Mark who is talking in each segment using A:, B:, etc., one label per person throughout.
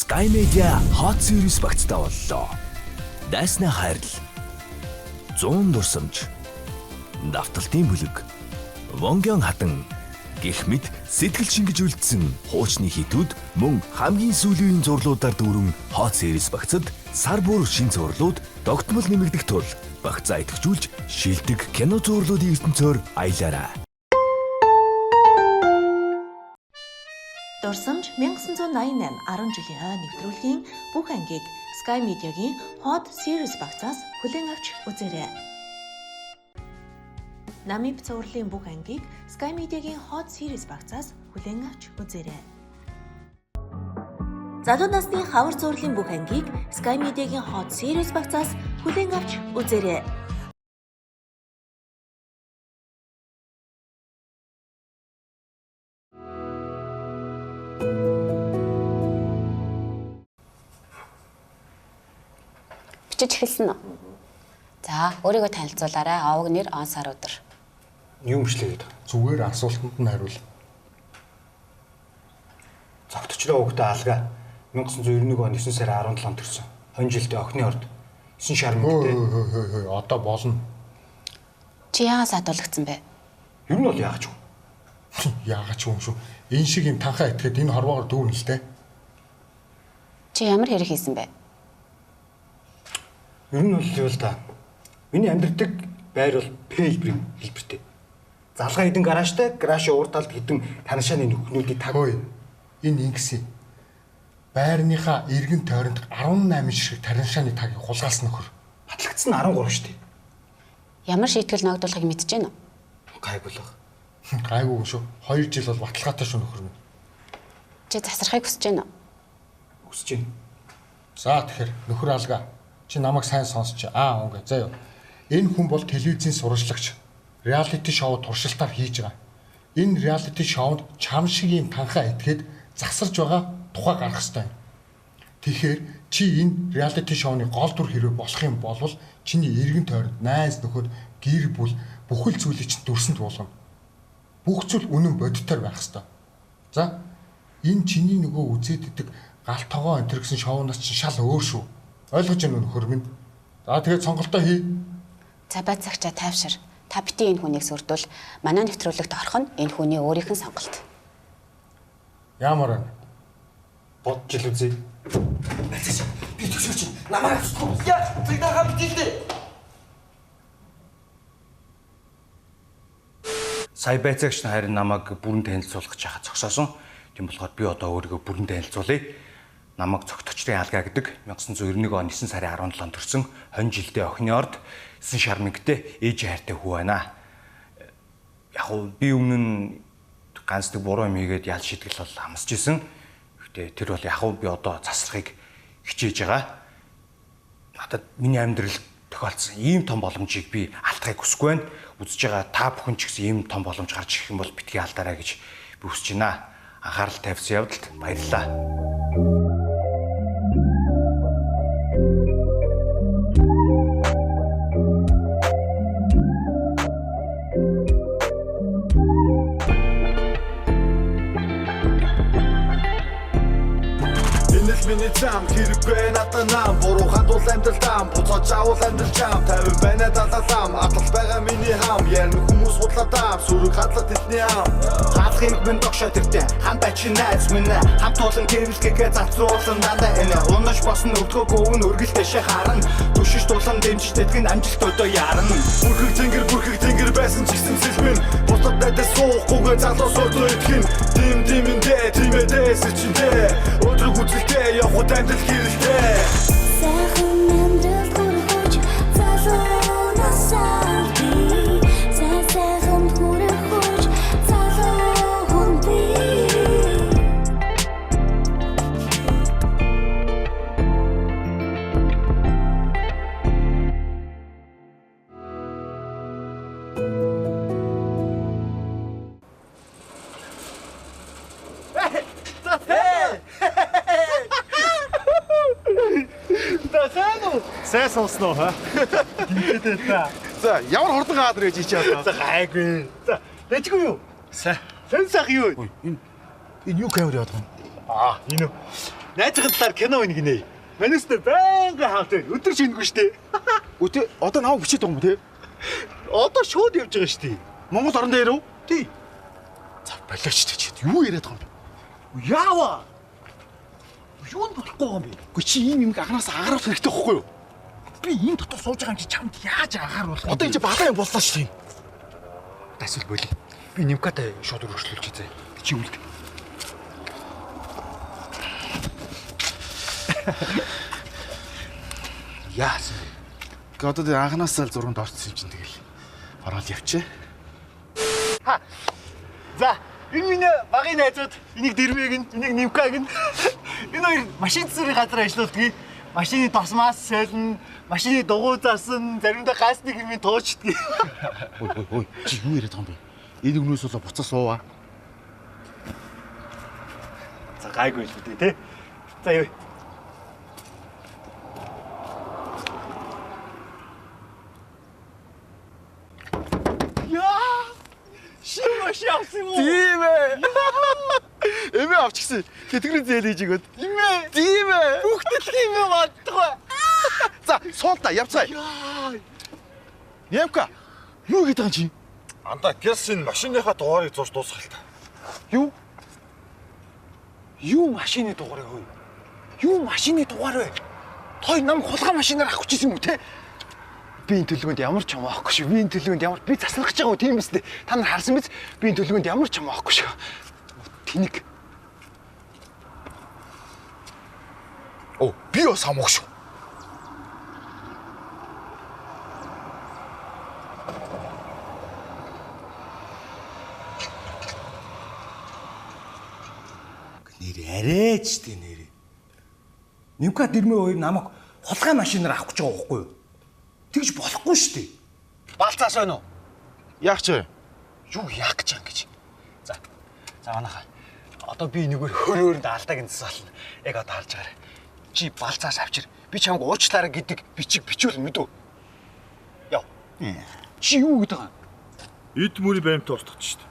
A: Sky Media Hot Series багцтай боллоо. Дайсны хайрл. 100 дурсамж. Давталтын бүлэг. Вонгён хатан гэх мэт сэтгэл шингэж үлдсэн хуучны хитүүд мөн хамгийн сүүлийн зурлуудаар дүүрэн Hot Series багцад сар бүр шин зурлууд тогтмол нэмэгдэх тул багцаа идэвхжүүлж шилдэг кино зурлуудын ертөнцөөр аялаарай.
B: Дурсамж 1988 10 жилийн хойно нэвтрүүлгийн бүх ангийг Sky Media-гийн Hot Series багцаас хүлээн авч үзээрэй. Намиб цувралын бүх ангийг Sky Media-гийн Hot Series багцаас хүлээн авч үзээрэй. Залуу насны хавар цувралын бүх ангийг Sky Media-гийн Hot Series багцаас хүлээн авч үзээрэй.
C: Бичиж эхэлсэн үү? За, өөрийгөө танилцуулаарай. Овог нэр, он сар өдөр.
D: Юу мөчлөөгээд зүгээр асуултанд нь хариул. Зогтчлоо өгдөө алга 1991 он 9 сарын 17-нд төрсөн. Хон жилдээ охины орд 9 шар мөнгөтэй. Одоо болно.
C: Чи яагаас адуулагдсан бэ?
D: Ер нь бол яагач юу? Яагач юм шүү. Энэ шиг юм танхаа итгэхэд энэ хорвоогоор дүүрнэ л дээ.
C: Чи ямар хэрэг хийсэн бэ?
D: Ер нь бол юу л да. Миний амьдардаг байр бол Пэлбрийн хэлбэртэй. Залгаа хідэн гаражтай, гаражийн урд талд хідэн таншааны нүхнүүдийн таг. Ой. Энэ ингэсэн. Байрныхаа эргэн тойронд 18 ширхэг таншааны тагийг хулгайлсан нөхөр. Батлагдсан нь 13 шүү дээ.
C: Ямар шийтгэл ногдуулахыг мэдэж байна уу?
D: Гайгуулах. Гайгүй шүү. 2 жил бол баталгаатай шүү нөхөр минь.
C: Чи засрахыг хүсэж байна уу?
D: Хүсэж байна. За тэгэхээр нөхөр алга. Чи намайг сайн сонсч. Үнгээ. За юу. Энэ хүн бол телевизийн сурвалжлагч. Реалити шоу туршилтаар хийж байгаа. Энэ реалити шоунд чам шиг юм танхаа итгээд засарж байгаа тухай гарах ёстой. Тэгэхээр чи энэ реалити шоуны гол дүр хэрэг болох юм бол чиний эргэн тойронд найз нөхөд гэр бүл бүхэл зүйлийг чинь дүрсэнд болгоно. Бүх зүйл үнэн бодитоор байх ёстой. За энэ чиний нөгөө үзээд идэг галт тогоо энэ гэсэн шоунаас чинь шал өөр шүү. Ойлгож байна уу нөхөр минь? За тэгээд сонголтоо хий.
C: За байцаагчаа тайвшир. Та бити энэ хүнийг сүрдвэл манай нэвтрүүлэгт орох нь энэ хүний өөрийнх нь сонголт.
D: Ямар вэ? Бодж ил үзье. Би төсөөч намайг авахгүй. Яа, цэгнаа битэлдэ. Сая байцаагч харин намайг бүрэн танилцуулах гэж хаа зогсоосон. Тийм болохоор би одоо өөрийгөө бүрэн танилцуулъя. Намайг цогточрын алгаа гэдэг 1991 он 9 сарын 17-нд төрсэн хон жилдээ охины орд 9 шар мөнгөтэй ээж хайртай хүү байна. Яг нь би өмнө нь ганцдаг буруу юм хийгээд ял шийтгэл бол амсаж исэн. Гэхдээ тэр бол яг нь би одоо засрахыг хичээж байгаа. Надад миний амьдралд тохиолдсон ийм том боломжийг би алдахыг хүсэхгүй байна. Үзэж байгаа та бүхэн ч гэсэн ийм том боломж гарч ирэх юм бол битгий алдаарай гэж би хүсэж байна. Анхаарал тавьсан явдалд баярлалаа.
E: Миний зам хэрэг надад нам буруу хандуул амьдралдаа буцаж авал амьдралчаам 50 байна далалам атал байгаа миний хам ярн хүмүүс худлаадаа сүрэг хадлаад тэдний ам хаалхыг минь догшоо тэртээ хандаа чи найз минь хамт олон гэрэлгээ зарцуулсан дандаа энэ унаж босно өвдгөө өвн өргөлтэшээ харна түшиж дулан дэмжтэйг нь амжилт өдөө ярна бүрхэг тэнгэр байсан ч гэсэн сэлмэн бусдад надад суухгүйгээ залуу суудлоо итгэн тийм эндээ тиймээдээ сэрчиндээ өдрөг үзэлтэй явхад амьдрал хэрэлтэй
F: сайхан амьдрал хүрэх залуунаас авди сайхан хүрэх залуу хүн би
G: Сайн сонсноо ха. Гинтэд та. За, ямар хурдан гаадар ээж чи чадаа. За, гайгүй. За, дэжгүй юу? Сайн. Сайн сах юу? Энэ юу камер яваад байна? Энэ найзын талаар кино байна гинэ. Манайстай байнга хамт өдөр шинэгүй штэ. Үгүй одоо наваа бичээд байгаа юм те. Одоо шууд явж байгаа штэ. Монгол орон дээр үү? Тий. За болооч тийч. Юу яриад байгаа юм бэ? Яава. Юунд бодохгүй байгаа юм бэ? Үгүй чи ийм юм агнаас агаруулах хэрэгтэй байхгүй юу? Би энэ дотор сууж байгаа юм чи чамд яаж агааруулах вэ? Одоо энэ багаа юм боллоо штэ. Тасвал болий. Би Нимкатай шууд өргөжлүүлж үзье. Чи үлд. Яасан бэ? Одоо тэр анханаас л зурганд орсон юм чинь тэгэл ороод явчээ. Ха. За, энэ миний багын найзууд, энийг Дэрмэг нь, энийг Нимкаг нь. Энэ хоёр машин цэцэрийн газар ажилладаг. Машины тосмаас солино, машины дугуй зарсан, заримдаа гасны хэмээн туучдаг. Ой, чи юу яриад байгаа юм бэ? Энэ өгнөөс болоо буцаа суугаа. За гайгүй л үү те. За яа. Машин авсан юм уу? Тийм ээ. Эмээ авчихсан. Тэтгэрийн зээл хийж өгöd. Тийм ээ. Тийм ээ. Бүгд тийм ээ бадтгаа. За, суулта явцгаая. Нямка. Юу гэдэг юм чи?
H: Анда гялс энэ машиныхаа дугаарыг зурж дуусгах л та.
G: Юу? Юу машины дугаарыг хөөе? Юу машины дугаар вэ? Той нам хулгай машинаар авах гэж юм уу те? Би энэ төлөвөнд ямар ч юм аахгүй шүү. Би энэ төлөвөнд ямар би заслах гэж байгаа юм тийм биз дээ. Та нар харсан биз? Би энэ төлөвөнд ямар ч юм аахгүй шүү. Тэнэг. Оо, би бас хамаагүй шүү.
I: Нэр арайч дээ нэр. Нимка Дэрмэ хоёр намайг хулгай машинаар авах гэж байгаа байхгүй юу? Тэгж болохгүй шүү дээ.
G: Балцаас байна уу?
H: Яах ч вэ?
G: Юу яах гэж юм гэж. За манайхаа. Одоо би нэгээр хөрөөрөнд алдааг нцсаална. Яг одоо харж байгаарай. Чи балцаас авчир. Би чамд уучлаарай гэдэг бичиг бичүүл мэдв. Яв. Чи юу гэдэг юм?
H: Эд мөрийн баймтай устгах шүү дээ.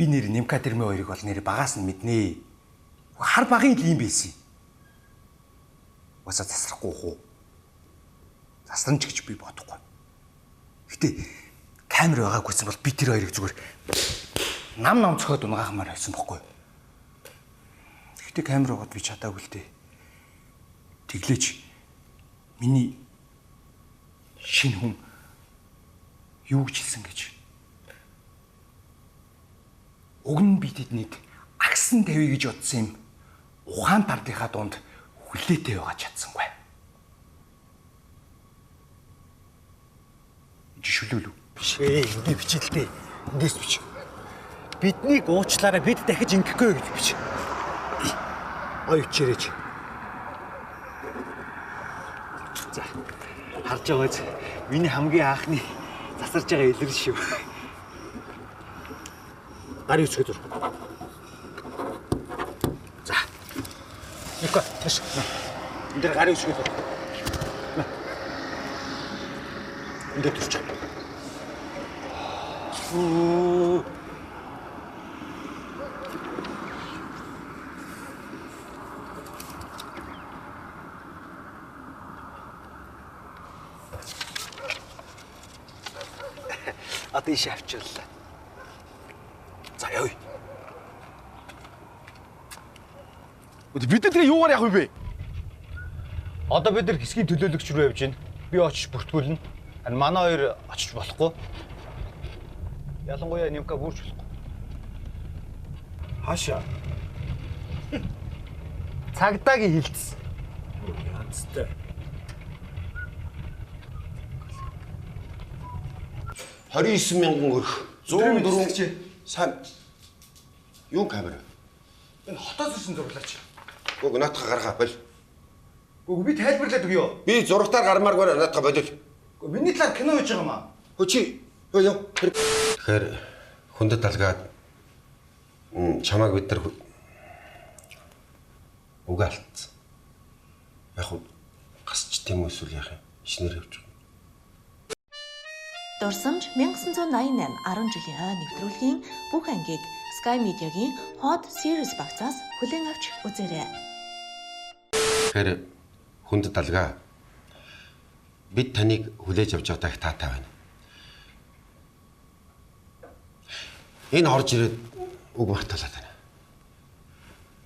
I: Би нэр Нимка Дэрмэ хоёрыг бол нэр багаас нь мэднэ. Хар багын л юм байсан. Уусаа засрахгүй хуу. Засран ч гэж би бодохгүй. Гэтэ камер байгаагүйсэн бол би тэр хоёрыг зүгээр нам цохоод унгаахмаар байсан бохгүй. Гэтэ камер байгаад би чадаагүй л дээ. Тэглээч миний шинэ хүн юу гэж хэлсэн гэж. Уг нь би тэднийг агсан тавья гэж бодсон юм. Ухаан партийнхаа дунд хүлээтэй байгаа чадсангүй. Чи шүлүүлв.
G: Биш ээ, би бичээлтэй. Эндээс бич. Биднийг уучлаарай, бид дахиж ингэхгүй гэж бич. Ой чирэж. За. Харж байгаач. Миний хамгийн анхны засарж байгаа илэрл шүү. Гар үсгээд dur. За. Ника, маш. Энд дээр гар үсгээд dur. Энд дээр турч. Оо. Одоо иш авчихлаа. За яа.
H: Бид нар юугаар явах вэ?
G: Одоо бид нар хэсгийн төлөөлөгч рүү явж байна. Би очиж бүртгүүлнэ. Харин манай хоёр очиж болохгүй. Ялангуяа Нимка бүрч болохгүй.
H: Хаашаа?
G: Цагдаагийн хилцсэн.
H: Янзтай.
J: $29,000 өрх. 104 сайн. Юу камера?
I: Энэ хотоос ирсэн зурлаач.
J: Гүг наатах гаргаа бол.
I: Гүг би тайлбарлаад өгье.
J: Би зурагтаар гармааргүй наатах болил.
I: Гүг миний талаар кино хийж байгаа юм аа.
J: Хөө чи яа. Тэгэхээр хүндэт алгаад чамааг бид нар угаалт. Яг уу гасч тийм эсвэл яах юм? Шинээр явж байгаа.
B: Дурсамж 1988 10 жилийн хойно нэвтрүүлгийн бүх ангийг Sky Media-гийн Hot Series багцаас хүлээн авч үзээрэй.
J: Тэгэхээр хүнд далгаа бид таныг хүлээж авч байгааг таатай байна. Энэ орж ирээд үг марталаад байна.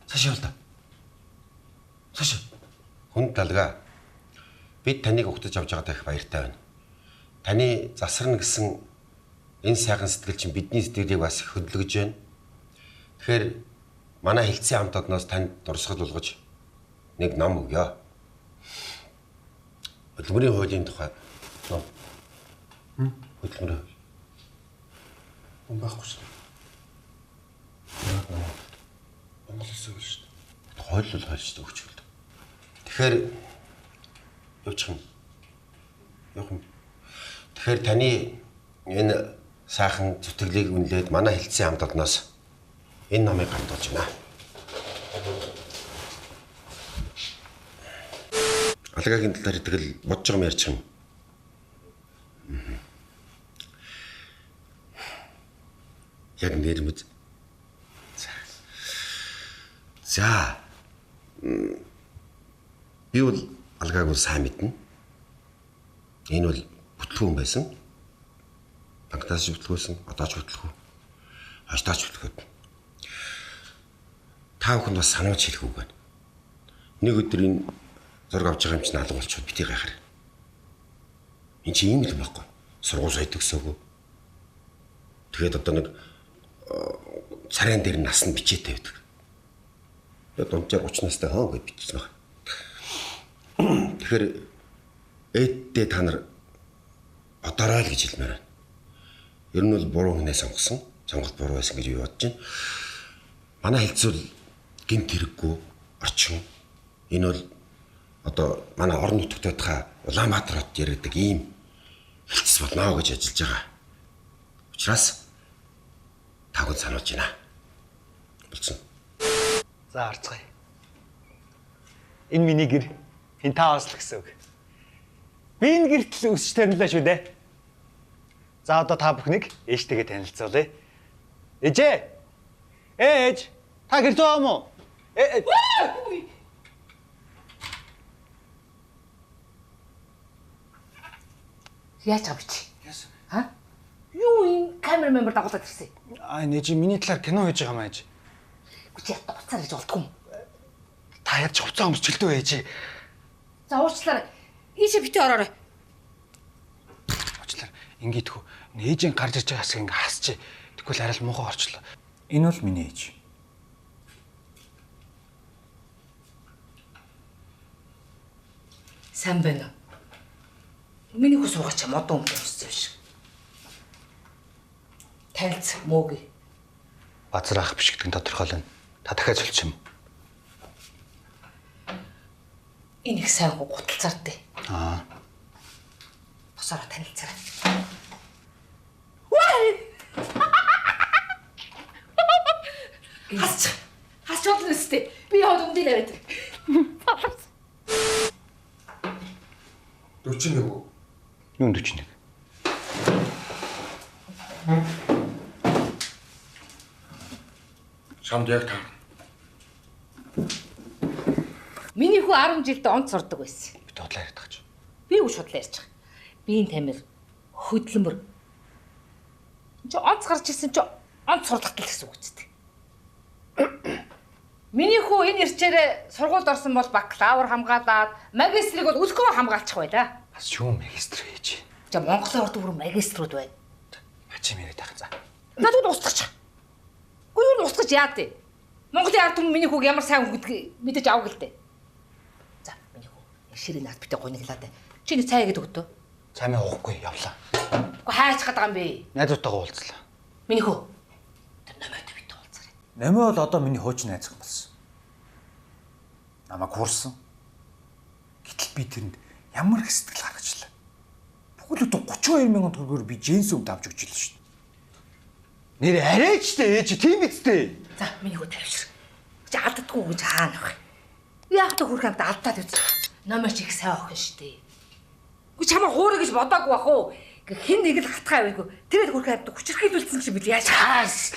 J: Цааш явал та. Цааш. Хүнд далгаа бид таныг ухтаж авч байгааг баяртай байна. Таны засарна гэсэн энэ сайхан сэтгэл чинь бидний сэтгэлийг бас хөдөлгөж байна. Тэгэхээр манай хэлтсийн хамт одноос танд дурсгал болгож нэг ном өгье. Хөдөлмөрийн хуулийн тухай ном. Хөдөлмөрийн хууль.
D: Ном байхгүй шүү. Монгол хэлсэн үг шүү дээ.
J: Хууль бол хууль шүү дээ өгчгөл. Тэгэхээр явчих юм. Явах юм. Тэгэхээр таны энэ сайхан зүтгэлийг үнэлээд манай хэлтсийн хамт одноос энэ номыг гартуулж байна. Алгагийн талаар итгэл бодож байгаа юм ярьчих юм. Яг нэрмэд. За. Би бол алгааг бол сайн мэднэ. Энэ бол бүтлгүүн байсан. Багтаас бүтлгүүсэн, одооч бүтлгүү. Хойштаач бүтлгүүд. Та бүхэн бас санууч хэлэх үг байна. Нэг өдөр энэ зураг авч байгаа юм чинь алга болчиход битгий гайхаар. Энд чи ийм л юм байхгүй. Сургууль сойд өгсөөгөө. Тэгээд одоо нэг царайн дээр нас нь бичээтэй байдаг. Тэгээд дунджаар 30 настай хаан гэж бичсэн баг. Тэгэхээр ээдтэй та нар бодорой л гэж хэлмээр байна. Ер нь бол буруу хүнээ сонгосон. Сонголт буруу байсан гэж би бодож байна. Манай хэлцүүл гэмт хэрэггүй орчин. Энэ бол одоо манай орон нутагт байхаа Улаанбаатар хот яриадаг ийм хэлцс болно гэж ажиллаж байгаа. Учираас тагд сануулж байна. Болцсон.
I: За харцгаая. Энэ миний гэр Пентаус л гэсэн үг. Би энэ гэрт л өсч танилаа шүү дээ. За одоо та бүхнийг ээжтэйгээ танилцуулъя. Ээжээ. Ээж, та гэр зөө юм уу?
K: Яаж авч? Ха? Юу энэ камераман бар дагуулад ирсэн?
I: Нээж миний талаар кино хийж байгаа маа ээж.
K: Чи ятта буцаар гэж болдгүй юм.
I: Та яаж хувцас өмс чөлтөө ээж.
K: За уучлаарай. Ийшээ битээ ороорой.
I: Уучлаарай. Ингээдхүү. Ээжийн гарч ирж байгаа хэсгийг ингээ хасчих. Тэгвэл арай л муухай орчлоо. Энэ бол миний ээж.
K: Сайн байна уу? Миний хүү суугач юм одоо өмнө өссөн биш. Танилц мөөг.
I: Базар ах биш гэдгийг тодорхойлно. Та дахиад солих юм.
K: Энэ их сайн гуталцаар дээ. Босороо танилцаарай. Хасч болно өстэй. Би яваад өмдөй наваад.
J: 41 үү?
I: Юун 41?
J: Шамд яг та.
K: Миний хүү 10 жилдээ онц сурдаг байсан.
I: Би бодлоо яриад байгаа ч.
K: Би юу шудлаа ярьж байгаа. Биеийн тамир, хөдөлмөр. Чи онц гарч ирсэн чи онц сурлагт л гэсэн үг үстэй. Миний хүү энэ ирчээрээ сургуульд орсон бол бакалавр хамгаалаад, магистрийг бол үлгөө хамгаалчих байлаа.
I: Бас юу магистр ээж.
K: За Монголын урд бүр магиструуд байна.
I: Хачи мэрэд тах за.
K: Надад устгач. Гүй юу устгаж яа дээ. Монголын ард түмэн миний хүүг ямар сайн хүн гэдгийг мэдэж авах л дээ. За миний хүү ширээ наад битээ гониглаа дээ. Чи нэг цай игээд өгдөө.
I: Цаймаа уухгүй явлаа.
K: Уу хайчих байгаа юм бэ?
I: Найзуудтайгаа уулзлаа.
K: Миний хүү. Тэр намайг битээ уулзаарай.
I: Намаа бол одоо миний хуучин найз болсон. Намайг хуурсан. Гэтэл би тэрэнд ямар их сэтгэл гаргачлаа. Бүгд 32 мянган төгрөгөөр би джинс өмд авч өгч илээ шүү дээ. Нэр арайч дээ ээж тийм бицтэй.
K: За миний хүү тавьшир. Чи алддаггүй гэж хаана вэ? Яг та хүрх хамт алдаад үз. Номер чи их сайн охин шүү дээ. Үгүй чамаа хуурай гэж бодоагүй бах уу? Хин нэг л хатгаа байгүй. Тэгээд хүрх хамт хүчрхийлүүлсэн чинь бил яаж хаас.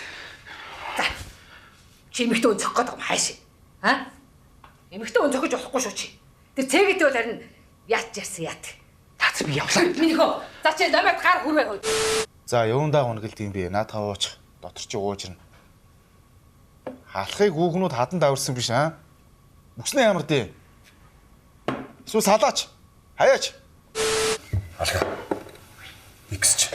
K: За Чи эмэгтэй өн зохих гэдэг юм хайш. Аа? Эмэгтэй өн зохиж болохгүй шүү чи. Тэр цэгэд бол харин яат ярьсан яат.
I: Таац би явлаа.
K: Минийхөө. За чи намайг гар хүрвэ.
H: За юундаа гонголт юм бэ? Наадхаа ууч. Дотор чи уужрна. Халахыг хүүхнүүд хадан даварсан биш аа? Бүснэ ямар дээ? Эсвэл салаач. Хаяач.
I: Алга. Иксч.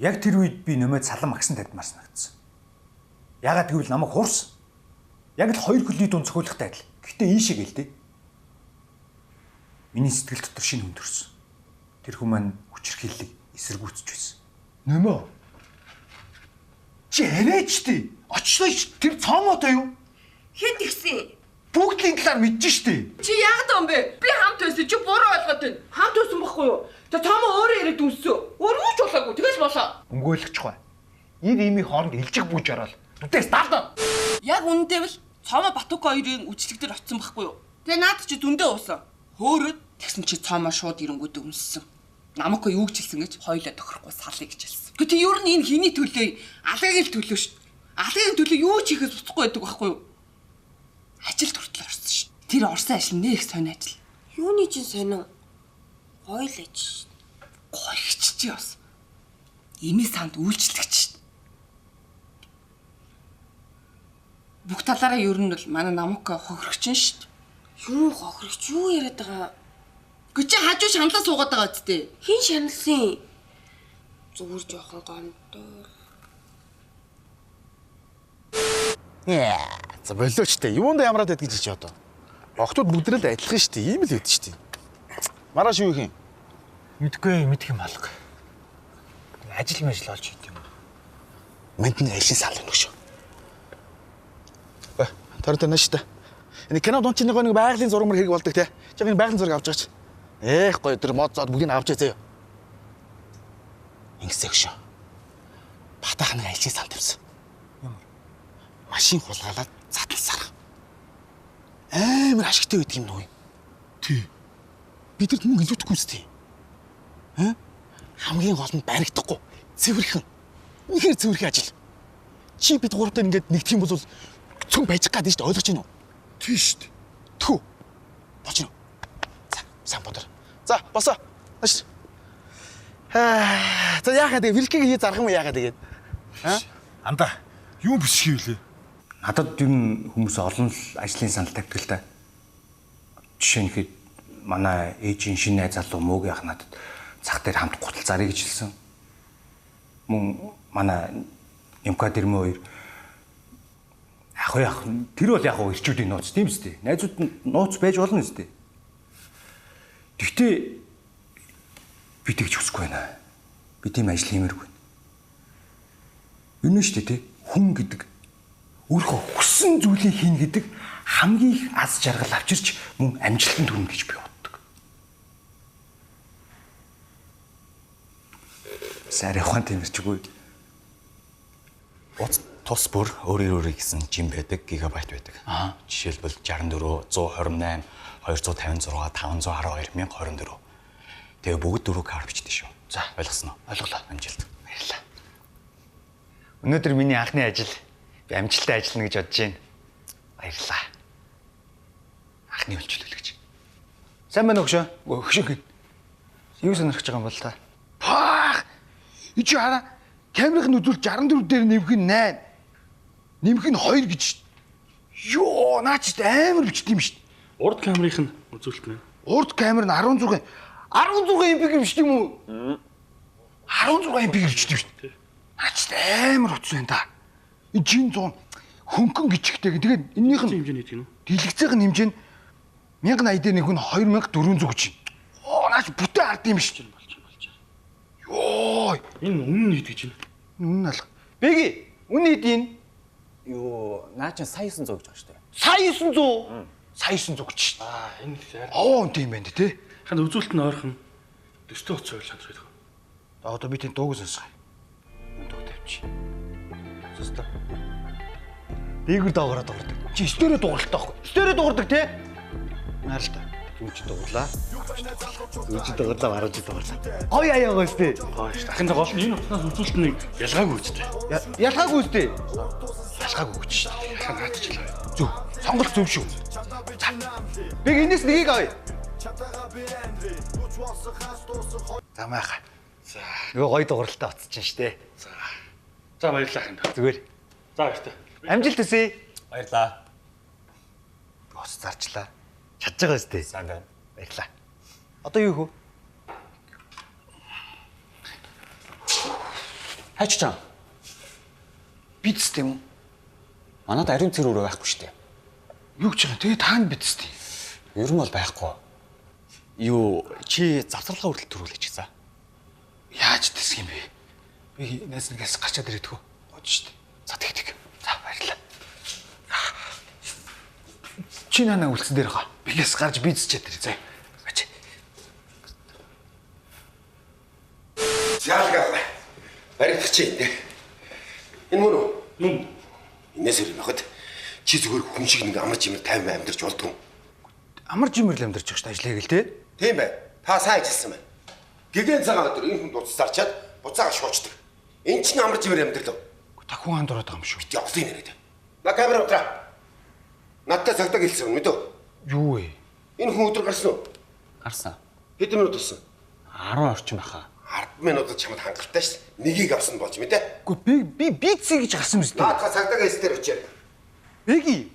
I: Яг тэр үед би нөмөд салан магсан тадмаар санагдсан. Ягаад гэвэл намайг хуурсан. Яг л 2 хөлийн дунд цохиулахтай адил. Гэхдээ ийшээ гэлдэ. Миний сэтгэл дотор шинэ өндөрсөн. Тэр хүн маань хүчирхийллийг эсэргүүцэж байсан.
G: Нэмээ. Чи арайч тий. Очлоо тэр цоомоотой юу?
K: Хэд ихсэн?
G: Бүгдийн талаар мэдэж штэ.
K: Чи яагаад юм бэ? Би хамт байсан чи буруу ойлгоод байна. Хамт байсан байхгүй юу? Тэ цаамаа өөрөө яриад үнсөө. Өөрөө ч болоогүй. Тэгэл болоо.
G: Өмгөөлөгчгүй. Ир имийн хооронд илжиг бууж ороод. Нүдээс даална.
L: Яг үнэндээ бол Цомо Батука хоёрын үжлэг дээр очсон байхгүй юу? Тэгээ наад чи дүндээ уусан. Хөөрөөд тэгсэн чи Цомо шууд ирэнгүүтээ үнссэн. Намайг юу гэж хэлсэн гэж хоёлоо тохирохгүй салъя гэж хэлсэн. Гэхдээ ер нь энэ хиний төлөө? Алгагийн төлөө шүү. Алгагийн төлөө юу ч хийхээс буцахгүй байдаг байхгүй юу? Ажилд хүртэл орсон шүү. Тэр орсон ажил нэ их сонь ажил.
M: Юуны чинь сонио? Гоё л ажил.
L: Гойгч чи бас. Ими санд үйлчлэгч. Бүх талаараа ер нь бол манай Намука хохирогч шүү.
M: Юу хохирогч юу яриад байгаа?
L: Гэ чи хажуу шаналаа суугаад байгаа үсттэй.
M: Хин шаналсан? Зүгээр жоохон гомдол.
H: За болооч те. Юундаа ямраад байдгийг чи одоо. Охтууд бүгдрэл адилхан шүү дээ. Ийм л үүд шүү дээ. Маргааш юу их юм?
I: Мэдгүй мэдх юм алга. Ажил олж хийх юм.
H: Манд нэг ажлын сал өгнө шүү. Тартай нааш та. Энэ кино дон чи нэг байгалийн зураг мөр хэрэг болдог те. Чи энэ байгалийн зураг авч байгаач. Эх гоё тэр мод зоод бүгийг авч заяа. Ингэсэх шүү. Батаах нэг ажлын сал тавьсан. Ямар? Машин хулгайлаад задлсараа. Амар ашигтай үед юм нөө. Тий. Бидэрт мөнгө илүүдэхгүй үстэй. Хамгийн гол нь баригдахгүй. Цэвэрхэн. Үнэхээр цэвэрхэн ажил. Чи бид гуравтай ингээд нэгдэх юм бол цөм байж гад шүү дээ. Ойлгож байна уу? Тий шүү дээ. Түү. Болж байна. За, сан бодор. За, босоо. Маш. За яахаа тэгээ вилкийг хий зарах юм яахаа тэгээд.
I: Андаа. Юу биш хийвлээ? Надад ер нь хүмүүс олон л ажлын санал тавьдаг л да. Жишээ нь хэд манай ээжийн шинэ найз залуу мөөг яах надад цах дээр хамт гутал зарыг гэж хэлсэн. Мөн манай Ямка дэрмэ хоёр яг тэр бол яг ирчүүдийн нууц тийм үстэй. Найзууд нь нууц байж болно үстэй. Гэхдээ би тэгж хүсэхгүй байна. Би тийм ажил хиймээргүй. Юу нэштэй те хүн гэдэг өөрөө хүссэн зүйлийг хийн гэдэг хамгийн их аз жаргал авчирч мөн амжилтанд хүрнэ гэж би боддог. Сарай ухаан тэмэрчгүй.
N: Тус бүр өөрөөр гэсэн жим байдаг, гигабайт байдаг. Жишээлбэл 64, 128, 256, 512, 1024. Тэгээ бүгд дөрөв кар бичдэг шүү. За, ойлгосноо? Ойлголоо. Амжилт. Баярлалаа.
I: Өнөөдөр миний анхны ажил. Би амжилттай ажиллана гэж бодож байна. Баярлалаа. Анхны үйлчлүүлэгч. Сайн байна уу хөшөө? Хөшөө. Юу сонирхож байгаа юм бол та?
G: Паах! Ичи хараа. Камерын үзүүл 64 дээр нэмэх нь 8. Нэмэх нь 2 гэж. Йоо, наач амар бичдэг юм шүү дээ.
H: Урд камерын үзүүлэлт нь.
G: Урд камер нь 16 MP юм шүү дээ юм уу? 16 MP ирчдэг шүү дээ. Наач амар утас байна да. Энэ жин 100 хөнгөн гिचгтэй. Тэгээд энэнийх нь
H: хэмжээ нэгтгэн үү?
G: Дэлгэцийн хэмжээ нь 1080 дээр нэг нь 2400 гэж. Оо, наач бүтэн ард юм шүү дээ. Йоо,
H: энэ үнэн нь хийдэг чинь.
G: Үнэн алга. Бэги, үнэн хийдин.
N: Юу, наа чи сая 900 гэж байгаа шүү дээ.
G: Сая 900. Сая 900 гэж шүү дээ.
H: Энэ л
G: оо, тийм байна тий.
H: Ханд үзүүлэлт нь ойрхон 400 хуцаа шалж байдаг.
G: Одоо би тэн дууг сонсгоё. Энэ дуу тавьчих. Сонсдоо. Дээгүр даагаараа дуурдаг. Чи стөрөө дууралтай байхгүй. Стөрөө дуурдаг тий? Наарлаа.
H: Үжид дуурлаа. Үжид дуурлаа, баруужид дуурлаа. Гоё аяа гоё сте.
G: Гоё ш. Дахин гол нь энэ утгаас үзүүлэлтнийг ялгаагүй үстэй.
H: Ялгаагүй сте.
G: Ялгаагүй үуч ш. Яхан наадчихлаа.
H: Зүг. Сонголт зөв шүү. За. Би энэс нэгийг авъя. За маяха.
G: За.
H: Нөгөө гоё дууралтай оцсон штэ.
G: За. За баярлалаа хин.
H: Зүгээр.
G: За баяртай.
H: Амжилт хүсье.
N: Баярлаа.
H: Ус зарчлаа. Чадж байгаа сте.
N: Сайн байна.
H: Баярлаа. Одоо юу хөө?
N: Хайч чам.
H: Биц тийм үү?
N: Манад ариун цэр өрөө байхгүй штэ.
H: Юу гэж байгаа? Тэгээ таанд биц тийм.
N: Ер нь бол байхгүй. Юу чи завсралгаа хүртэл төрүүлж гисэн.
H: Яаж тэсэх юм бэ? Би найз нэгээс гарчаад ирээдгөө. Гож штэ. За тэг. За баярлаа. Чи нана үлдсэн дээр хаа. Бигээс гарч бицчээд тэр. За. Бач.
J: Заалга. Баригдах чи энэ. Энэ мөн үү?
G: Мөн.
J: Инээс өөр юм хад. Чи зүгээр хүн шиг нэг амар жимэр 50 амьдарч болдгоо.
H: Амар жимэрл амьдарч байгаа шүү дээ ажлыг л те.
J: Тийм бай. Та сайн ажилласан байна. Гэгэн цагаан өдөр энэ хүн буцсарчаад буцаага шуучдаг. Энд чинь амар жимэр амьдрал.
H: Та хүн андуураад байгаа юм шүү.
J: Бити олсон юм яриад. На камера утраа. Надтай цагтаа гэлсэн мэдөө.
H: Юу вэ?
J: Энэ хүн өдөр гарсан уу?
N: Гарсан.
J: Хэдэн минут болсон?
N: 10 орчим баха.
J: 10 минутад чамд хангалттай ш. Нэгийг авсан болж мэдээ.
H: Үгүй би бицээ гэж гарсан юм зү.
J: Наадха цагтаа гэлс дээр очив.
H: Бэги.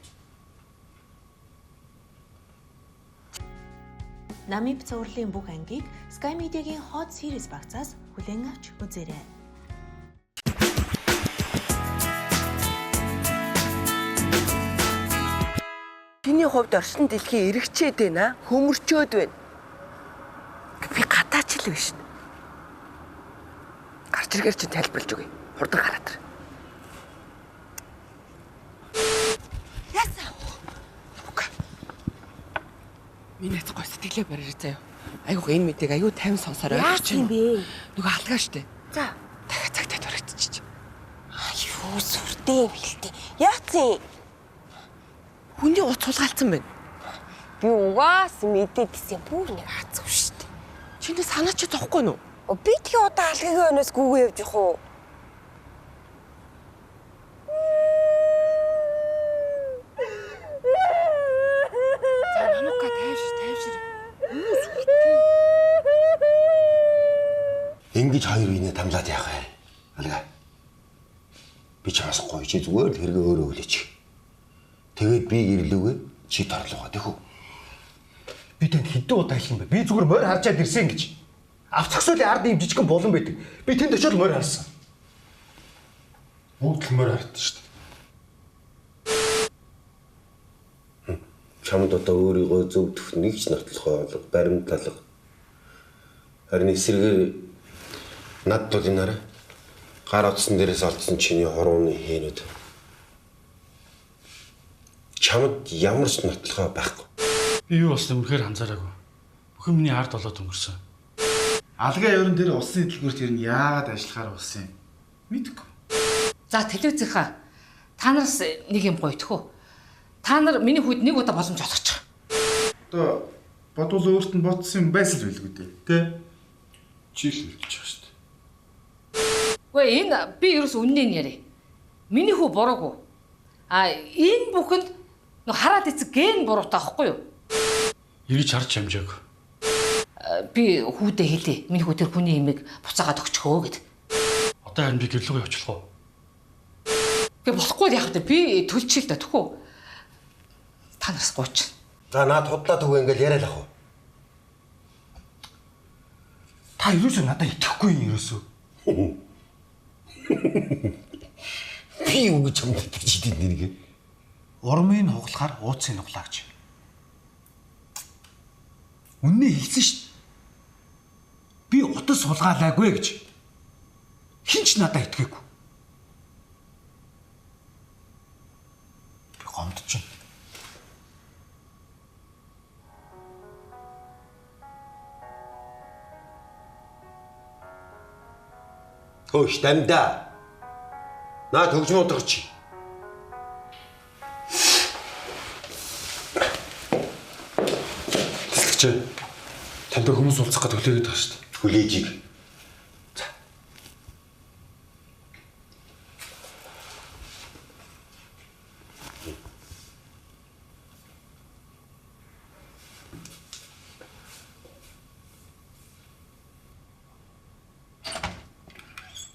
B: Намиб цувралын бүх ангийг Sky Media-гийн Hot Series багцаас хүлээн авч үзээрэй.
O: Чиний хувьд орчин дэлхийн эргэчээд байна, хөмөрчөөд байна. Би гадаач л биш. Гарч иргээр чинь тайлбарлаж өгье. Хурдан гараад ир. Ясаа. Миний гой сэтгэлээ барьж заяа. Айгуу энэ мэдээг айгуу тайван сонсороо.
M: Яах юм бэ?
O: Нөгөө алгаа штэ.
M: За.
O: Дахиад цагтаа дөрөгдчих.
M: Аюу сүртэй бэлтэй. Яац юм?
O: Хүний утас сулгаалцсан байна.
M: Би угаас мэдээдсэн бүр нэг хаацв штэ.
O: Чиний санаа чи зохгүй нү?
M: Би тэгээ удаа алгагийн өнөөс гүүгээ явж явах уу?
O: За намайг тайвшир.
J: Ингэж хоёр үений тамлаад яах вэ? Алга. Би чамаас гоё чи зүгээр л хэрэгээ өөрөө үлээч. Тэгээд би ирлүүгээ чи торлогоо тэхүү.
H: Би тэнд хэдэн удаа хэлсэн бэ? Би зүгээр морь харчаад ирсэн гэж. Авцгсуулын ард юм жижигхэн болон байдаг. Би тэнд очиод морь харсан.
D: Бүгд л морь хартсан шүү дээ.
J: Чамд одоо өөрийгөө зөвдөх нэг ч нотлохоо олго, баримтлалга. Харин эсрэгээр над дулинаараа гар утсан дээрээс олдсон чиний хорууны хээнүүд. Чамд ямар ч нотлохоо байхгүй.
G: Би юу болсон үнэхээр анзаараагүй. Бүхэн миний ард болоод өнгөрсөн.
P: Алгаа ерөн дээр улсын хөтөлбөрт ер нь яагаад ажиллахаар болсон юм? Мэдгүй.
K: За телевизийнхаа та нараас нэг юм гойтхөө. Та нар миний хүйд нэг удаа боломж олгочих.
P: Одоо бодвол өөрт нь ботсон юм байсан л байлгүй дээ. Тэ?
D: Чийл хэлж байгаа шүү дээ.
K: Гэхдээ энэ би ерөөс үннийг яриа. Миний хүү буруугүй. Энэ бүхэнд хараад эцэг ген буруутай аахгүй юу?
G: Ирж харж хамжааг.
K: Би хүүдээ хэлээ. Миний хүү тэр хүний имийг буцаагаад өгчихөө гэд.
G: Одоо харин би гэрлүүгээ явуулах уу?
K: Гэ болохгүй яах вэ? Би төлчихөл та тэхүү. Та нараас гооч.
J: За наад худлаа түгөө ингээл яриад ах уу.
H: Та юусоо надад итгэхгүй юм ерөөсөө.
J: Би юу гэж чамд итгэж идэв нэргээ.
H: Урмын хугалахаар ууцын нуглагч. Үнний хэлсэн шүү дээ. Би утас сулгаалаагүй гэж. Хинч надад итгээгүй. Би гомдож байна.
J: Хөөш дамда. Наад хөгжмөд орчих.
P: Ардчаа танд хүмүүс уулзах гэж хүлээгээд байгаа шүү дээ.
J: Хүлээжийг.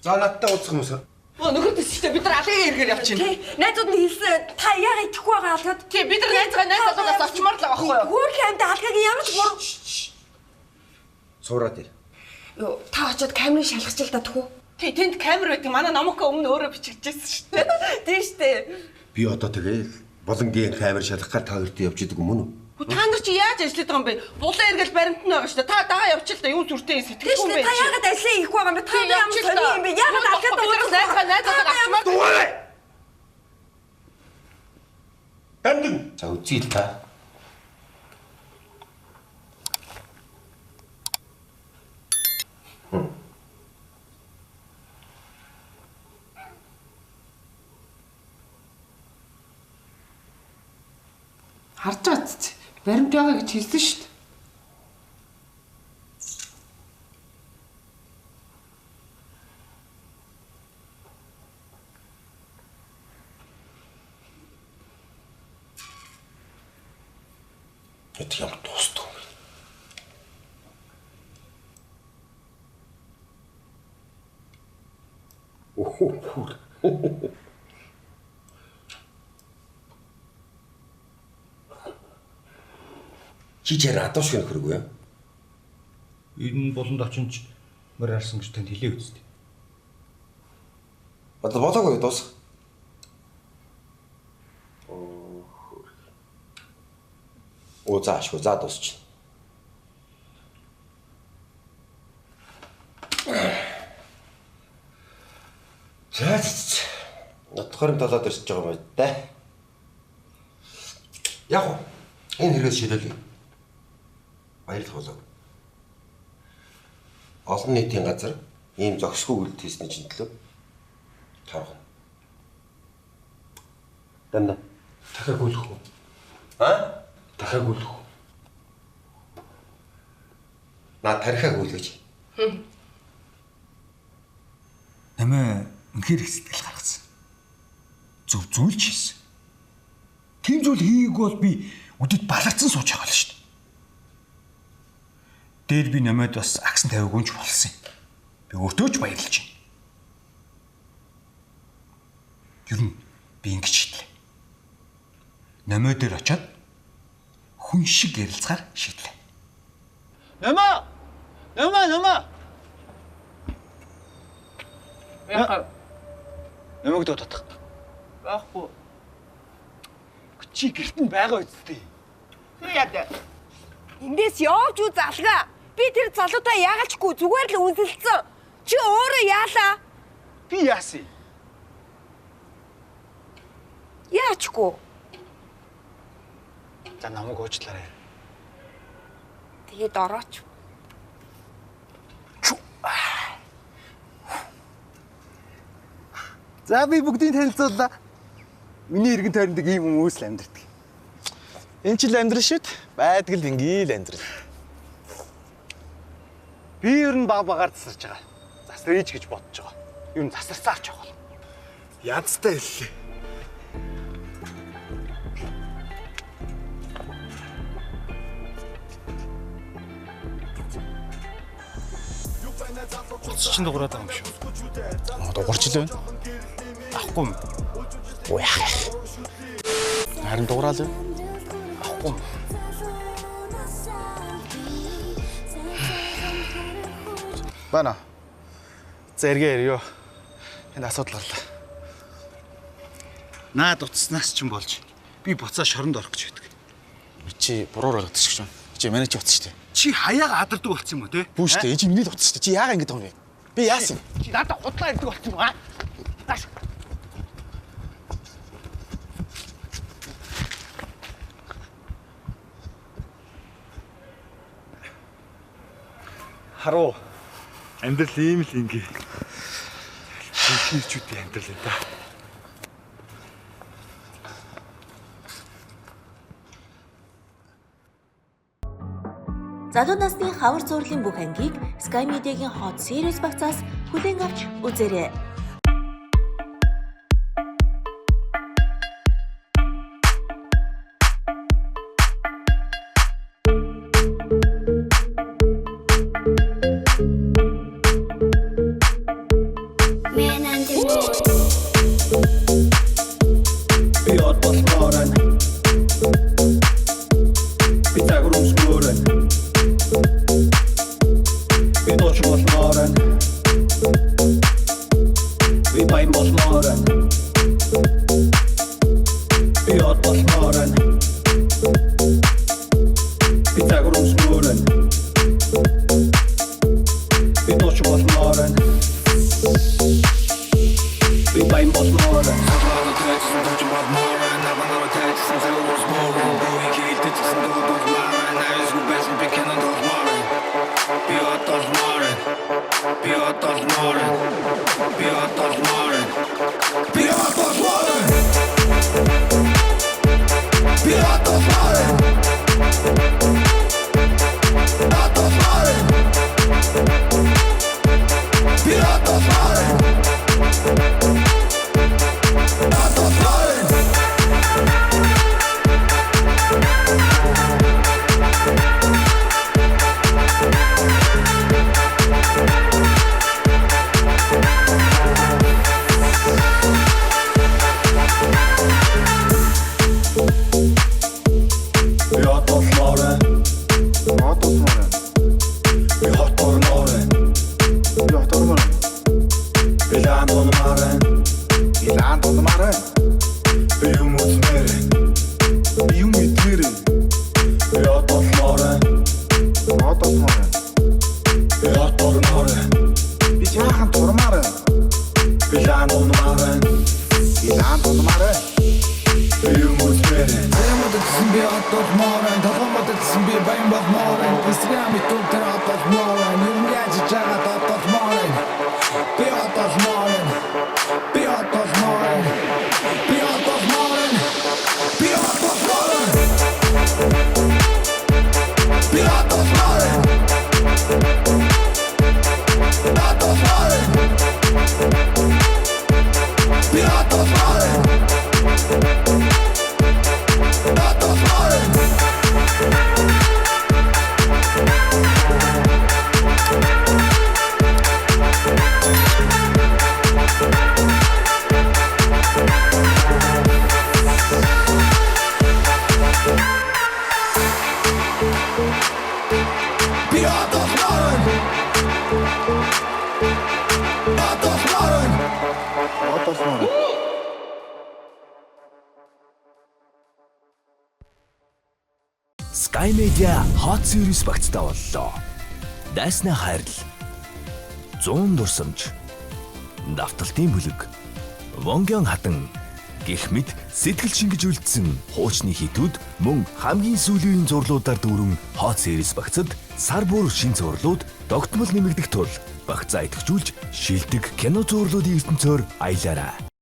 J: За надтай уулзах хүмүүс.
O: Нөхөр төсөлтөө бид нар алгийн хэрэгээр явчихна. Найзууд нь хэлсэн та яагаад идэхгүй байгаа алгаад.
L: Тий бид нар найзуугаас очмоор л байгаа байхгүй юу?
O: Хөөрхөн амьд алгааг ямар ч буруу.
J: Суураад ир.
O: Йоо та очиод камерыг шалгах ч л да тхүү.
L: Тий тэнд камер байдаг. Манай номоко өмнө өөрөө бичигдчихсэн шүү дээ.
O: Тийм шүү дээ.
J: Би одоо тэгэл болонгийн камер шалгахаар та хоёрт явж идэг юм уу?
L: Та нар чи яаж ажиллаад байгаа юм бэ? Булан эргэл баримт нь байгаа шүү дээ. Та дагаа явчих л да. Юу зүртэй сэтгэхгүй юм бэ?
O: Та яагаад ажлаа хийхгүй байгаа юм бэ? Та ямар сони юм бэ? Яагаад алгаад уулзах
L: найзгаа авчмаар
J: дугаарай. Тандин. За үзье л та.
L: Харж байгаа. Баримт байгаа гэж хэлсэн шүү дээ.
J: Эд ямар дуустав юм бэ? Охоо. Чи чараа адууш нөхөргүй юу?
I: Энэ болонд очинч мөр арсан гэж танд хэлээ үсттэй.
J: Одоо болоогүй дуусах. Оо заашгүй за дуусч. За нотхорын толоод ирсэж байгаа юм байна да. Яг энэ хэрэгс шийдэлээ. Баярлах болов. Олон нийтийн газар ийм зохисгүй үйлдэл хийсний чинь төлөө тарах. Дана.
P: Дахиад гүйлэх үү?
J: А?
P: Дахиад гүйлэх үү?
J: Наа тархиаг гүйлгэж.
I: Намаа үнхээр их сэтгэл гаргасан. Зөв зүйлч хийсэн. Тийм зүйл хийгээгүй бол би өдөд баларцсан сууж байгаа л шүү дээ. Дээр би намайд бас агсан тавиагүйч болсон юм. Би өөртөө ч баярлж байна. Ер нь би ингэж шийдлээ. Намаа дээр очиад хүн шиг ярилцахаар шийдлээ.
H: Намаа!
L: Яах вэ?
H: Намайг дуудах.
L: Яахгүй.
H: Чи гэрт нь байгаа үсттэй.
L: Юу яа?
O: Эндээс явж үз алгаа. Би тэр залуудаа яагалчгүй зүгээр л үнсэлцэн. Чи өөрөө яалаа?
H: Би яасан?
O: Яачгүй.
H: За намайг уучлаарай.
O: Тэгээд орооч.
H: За би бүгдийг танилцууллаа. Миний иргэн тойронд ийм хүмүүс л амьдардаг. Энэ ч л амьдрал шít. Байдаг л ингээл амьдрал. Би ер нь баг-багаар засарч байгаа. Засрыйч гэж бодож байгаа. Ер нь засарсаарч байгаа.
G: Ядстай хэллээ.
H: Гоц чинь дуурайд байгаа юм шүү. Дуурч л байна. Авахгүй юм. Оо яах. Харин дуурал байна. Авахгүй юм. Бана. Зэрэг ирё. Энд асуудал гарлаа. Наад утаснаас ч юм болж би буцаа шоронд орох гэж байдаг.
N: Чи буруур ойлгочих шүү. Чи манай чи утас шүү дээ.
H: Чи хаяага адардаг болсон юм уу те?
N: Бүү шүү дээ. Чи миний л утас шүү дээ. Чи яагаад ингэж байгаа юм бэ? Би яасан?
H: Чи надад худлаа ирдэг болсон юм аа? Тааш.
G: Харуу. Амьдрал ийм л ингээ. Шинжлэлчүүдийн амьдрал энэ да.
B: Залуу насны хавар зурлын бүх ангийг Sky Media-гийн Hot Series багцаас хүлээн авч үзээрэй.
A: Sky Media Hot Series багцтай боллоо. Дайсны хайрл. 100 дурсамж. Давталтын бүлэг. Вонгён хатан гэх мэт сэтгэл шингэж үлдсэн хуучны хитүүд мөн хамгийн сүүлийн зурлуудаар дүүрэн Hot Series багцад сар бүр шин зурлууд тогтмол нэмэгдэх тул багцаа идэвхжүүлж шилдэг кино зурлуудын ертөнцөөр аялаарай.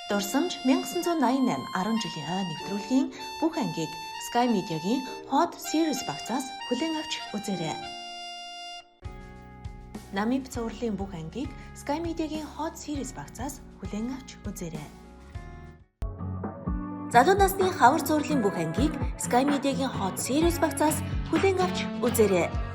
B: Дурсамж 1988 10 жилийн хойно нэвтрүүлгийн бүх ангийг Sky Media-гийн Hot Series багцаас хүлээн авч үзээрэй. Намиб цувралын бүх ангийг Sky Media-гийн Hot Series багцаас хүлээн авч үзээрэй. Залуу насны хавар зурлын бүх ангийг Sky Media-гийн Hot Series багцаас хүлээн авч үзээрэй.